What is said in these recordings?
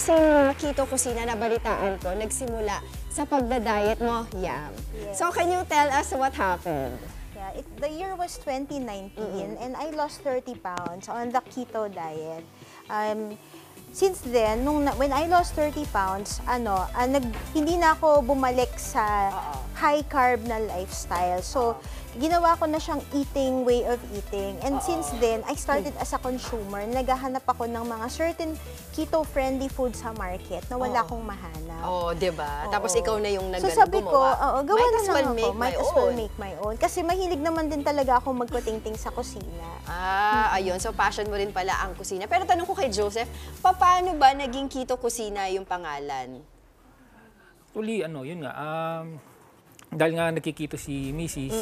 kasi yung keto kusina na balitaan ko, nagsimula sa pagda-diet mo, Yam. Yes. So can you tell us what happened? Yeah, the year was 2019 and I lost 30 pounds on the keto diet. Since then, when I lost 30 pounds, hindi na ako bumalik sa high carb na lifestyle. So, ginawa ko na siyang way of eating. And since then, I started as a consumer. Naghahanap ako ng mga certain keto-friendly food sa market na wala akong mahanap. Oh, diba? Tapos ikaw na yung So sabi ko, gawa na lang ako. Might as well make my own. Kasi mahilig naman din talaga ako magkutingting sa kusina. Ayun. So passion mo rin pala ang kusina. Pero tanong ko kay Joseph, paano ba naging Keto Kusina yung pangalan? Uli, yun nga. Dahil nga nakikito si Mrs.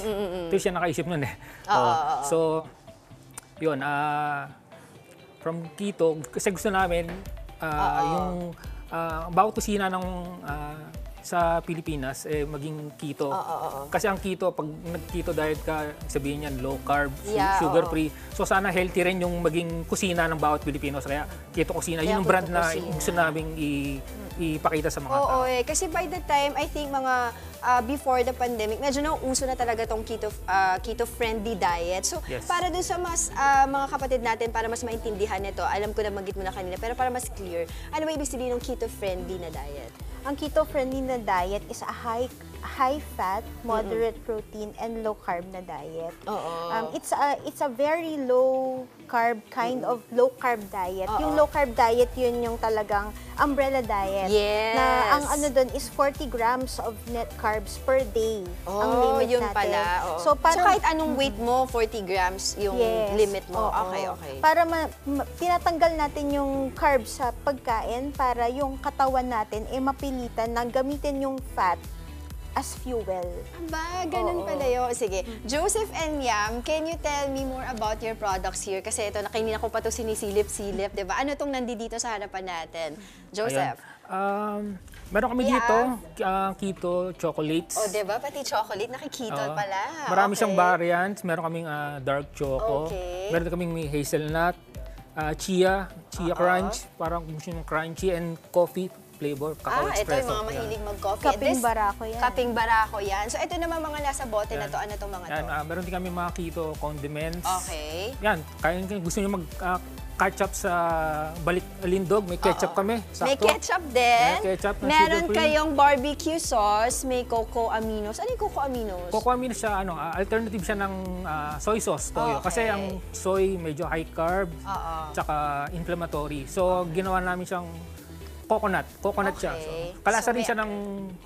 Ito siya nakaisip nun eh. So, yun. From keto, kasi gusto namin yung bawat kusina ng sa Pilipinas maging keto. Kasi ang keto, pag nag-keto diet ka, sabihin niyan low carb, sugar free. So sana healthy rin yung maging kusina ng bawat Pilipino. Kaya keto kusina, yun yung brand na gusto naming ipakita sa mga tao. Kasi by the time, I think mga before the pandemic, medyo nauuso na talaga tong keto-friendly diet. So, para dun sa mga kapatid natin, para mas maintindihan nito, alam ko na magit mo na kanina, pero para mas clear, ano ba ibig sabihin ng keto-friendly na diet? Ang keto-friendly na diet is a high-fat, moderate protein, and low-carb na diet. It's a very low-carb kind of low-carb diet. Yung low-carb diet, yun yung talagang umbrella diet. Na ang doon is 40 grams of net carbs per day. Ang limit yun natin. Pala. So kahit anong weight mo, 40 grams yung limit mo. Okay. Para tinatanggal natin yung carbs sa pagkain para yung katawan natin mapilitan na gamitin yung fat as fuel. Ganun pala yun. Sige. Joseph and Yam, can you tell me more about your products here? Kasi ito, nakinina ko pa ito sinisilip-silip, di ba? Ano itong nandito sa harapan natin? Joseph? Meron kami dito, keto chocolates. Di ba? Pati chocolate, nakikito pala. Marami siyang variants. Meron kaming dark choco. Meron kaming may hazelnut, chia crunch, parang crunchy, and coffee flavor, cacao espresso. Ito yung mga mahilig mag-coffee. Kaping barako yan. Kaping barako yan. So, ito naman mga nasa bote na to. Ano itong mga to? Meron din kami mga keto condiments. Okay. Yan, gusto nyo mag-ketchup sa balik-alindog, may ketchup kami. Sakto. May ketchup din. May ketchup na meron kayong barbecue sauce, may cocoa aminos. Ano yung cocoa aminos? Cocoa aminos siya, alternative siya ng soy sauce, toyo. Kasi ang soy medyo high carb, tsaka inflammatory. So, ginawa namin siyang coconut siya. So, kalasa rin siya ng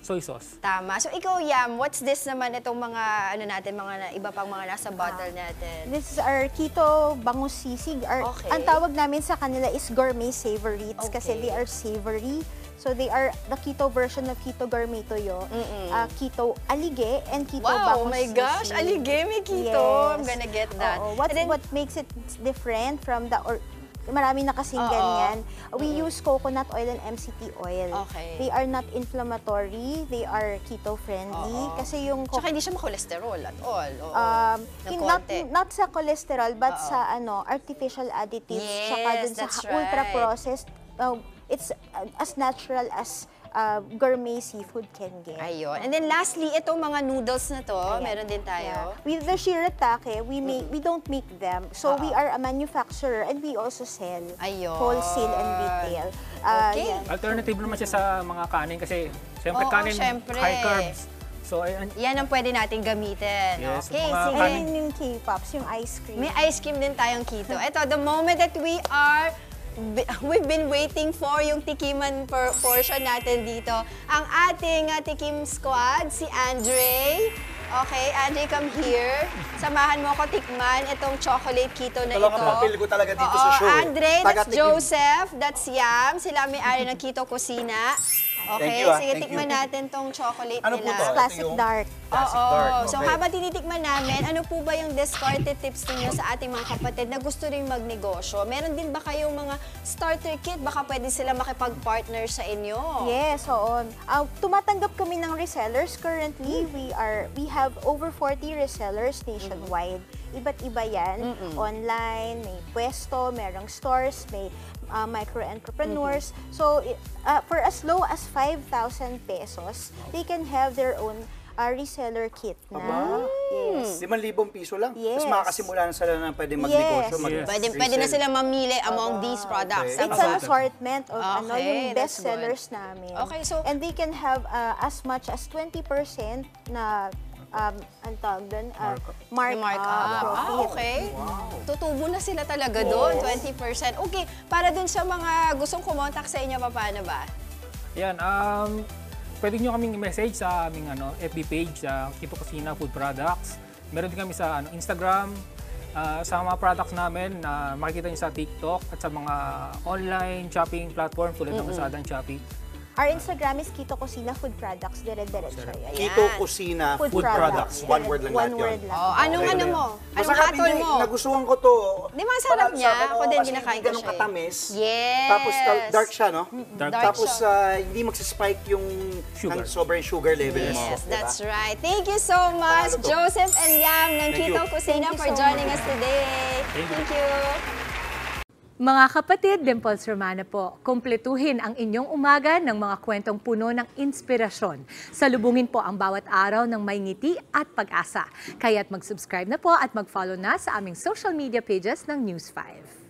soy sauce. Tama. So ikaw, Yam, what's this naman itong mga iba pang mga nasa bottle natin? This is our keto bangus sisig. Ang tawag namin sa kanila is gourmet savories kasi they are savory. So they are the keto version of keto gourmet toyo, keto alige, and keto bangus sisig. Oh my gosh, alige may keto. I'm gonna get that. What makes it different from the marami na kasing ganyan. We use coconut oil and MCT oil. They are not inflammatory. They are keto-friendly. Kasi yung... Tsaka hindi siya ma-cholesterol at all. Not sa cholesterol, but sa artificial additives. Tsaka dun sa ultra-processed. It's as natural as gourmet seafood can get. Ayun. And then lastly, itong mga noodles na to, meron din tayo. With the shiratake, we don't make them. So we are a manufacturer and we also sell wholesale and retail. Alternative naman siya sa mga kanin kasi siyempre kanin high carbs. So, yan ang pwede natin gamitin. Yes, okay, sige. Yung K-pops, yung ice cream. May ice cream din tayong keto. Ito, the moment that we've been waiting for yung tikiman portion natin dito. Ang ating tikim squad, si Andre. Okay, Andre, come here. Samahan mo ako tikman itong chocolate keto na ito. Papil ko talaga dito sa show. Andre, that's Joseph, that's Yam. Sila may-ari ng Keto Kusina. Okay, sige, tikman natin tong chocolate nila. Ano po to? Classic dark. So habang tinitikman namin, ano po ba yung discarded tips niyo sa ating mga kapatid na gusto rin magnegosyo? Meron din ba kayong mga starter kit? Baka pwede sila makipag-partner sa inyo? Yes, oo. Tumatanggap kami ng resellers. Currently, we have over 40 resellers nationwide. iba't iba yan. Online, may pwesto, merong stores, may micro-entrepreneurs. So, for as low as 5,000 pesos, they can have their own reseller kit na. Yes. 5,000 piso lang. Yes. Tapos makakasimula na sila na pwede magnegosyo. Yes. Pwede na sila mamili among these products. Okay. It's an assortment of Okay, yung that's best sellers namin. Okay, so- And they can have as much as 20% na ang tawag doon, markup. profit. Okay. Tutubo na sila talaga doon, 20%. Okay, para dun sa mga gustong kumontak sa inyo, paano ba? Yan, pwede nyo kaming i-message sa aming FB page, sa Kito Kusina Food Products. Meron din kami sa Instagram, sa mga products namin na makikita nyo sa TikTok at sa mga online shopping platform tulad ng Lazada and Shopee. Our Instagram is Kito Kusina Food Products. Dire-diretso yan. Kito Kusina Food Products. One word lang One lahat word yun. lang. Anong mo? Anong Masarap, hatol hindi, mo? nagustuhan ko to. Di ba, sarap niya? Ako din, kasi kinakain hindi ko ganun siya eh. katamis. Yes. Tapos dark siya, no? Dark. Tapos siya. hindi magsispike yung Sugar. sobrang sugar level mo. Yes, diba? that's right. Thank you so much, Panalo to. Joseph and Yam ng Thank Kito you. Kusina Thank you for so joining much. us today. Thank you. Mga kapatid, Dimples Romana po, kumpletuhin ang inyong umaga ng mga kwentong puno ng inspirasyon. Salubungin po ang bawat araw ng may ngiti at pag-asa. Kaya't mag-subscribe na po at mag-follow na sa aming social media pages ng News 5.